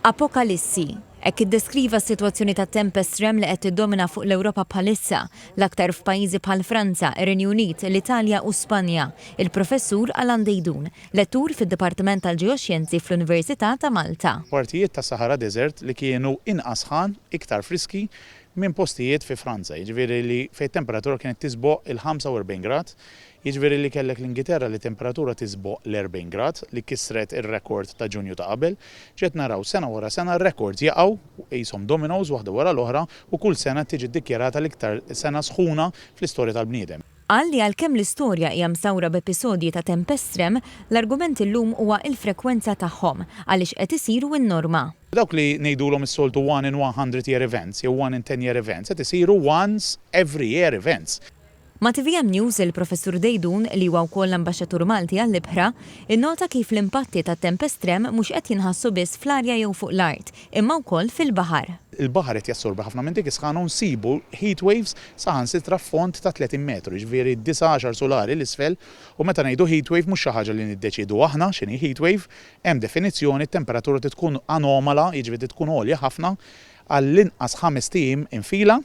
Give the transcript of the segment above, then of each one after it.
Apokalissi. Hekk iddeskriva s-sitwazzjoni ta' tempest trem li qed tiddomina fuq l-Ewropa bħalissa, l-aktar f'pajjiżi bħal Franza, ir-Renju Unit, l-Italja u Spanja. Il-professur Alan Dejdun, lettur fid-Dipartiment tal-Ġeoxjenzi fl-Università ta' Malta. Partijiet ta' Sahara Desert li kienu inqas ħan, iktar friski minn postijiet fi Franza, jiġifieri li fejn temperatura kienet tisboq il-45 grad, jiġifieri li kellek l-Ingilterra li temperatura tisboq l-40 grad li kisret ir-rekord ta' Ġunju ta' qabel, ġiet naraw sena wara sena r-rekords jaqgħu qishom dominoes waħda wara l-oħra u kull sena tiġi ddikjarata l-iktar sena sħuna fl-istorja tal-bniedem. Qal li għalkemm l-istorja hija msawra b'episodji ta' tempest trem, l-argument illum huwa l-frekwenza tagħhom għaliex qed isiru n-norma. Dawk li ngħidulhom is-soltu 1 in 100 year events jew 1 in 10 year events qed isiru once every year events. Ma' TVM News il-professur Dejdun li huwa wkoll l-ambaxxatur Malti għall-Ibħra innota kif l-impatti tat-tempest trem mhux qed jinħassu biss fl-arja jew fuq l-art, imma wkoll fil-baħar. Il-baħar qed jassorbi ħafna minn dik isħana u nsibu heat waves saħansitra f'font ta' 30 metru, ġifieri 19 solari l-isfel u meta ngħidu heat wave mhux xi ħaġa li niddeċiedu aħna x'inhi heat wave, hemm definizzjoni t-temperatura tkun anomala, jiġifieri tkun għolja ħafna għall-inqas 5 tiem infila.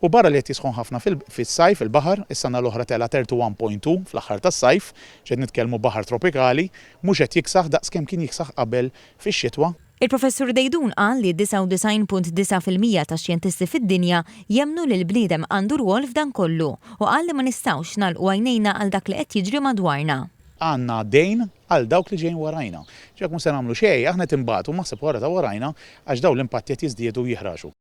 U barra li qed jisħon ħafna fis-sajf il-baħar, is-sena l-oħra tela 31.2 fl-aħħar tas-sajf, ġed nitkellmu baħar tropikali, mhux qed jiksaħ daqskemm kien jiksaħ qabel fix-xitwa. Il-professur Dejdun qal li 99.9% tax-xjentisti fid-dinja jemmnu li l-bniedem għandu rwol f'dan kollu u qal li ma nistgħux nagħlqu għajnejna għal dak li qed jiġri madwarna. Għandna dejn għal dawk li ġejjin warajna. Ġekk mhux se nagħmlu xejn, aħna timbagħtu maħseb wara ta' warajna għax dawn l-impatti qed jiżdiedu jieħraġu.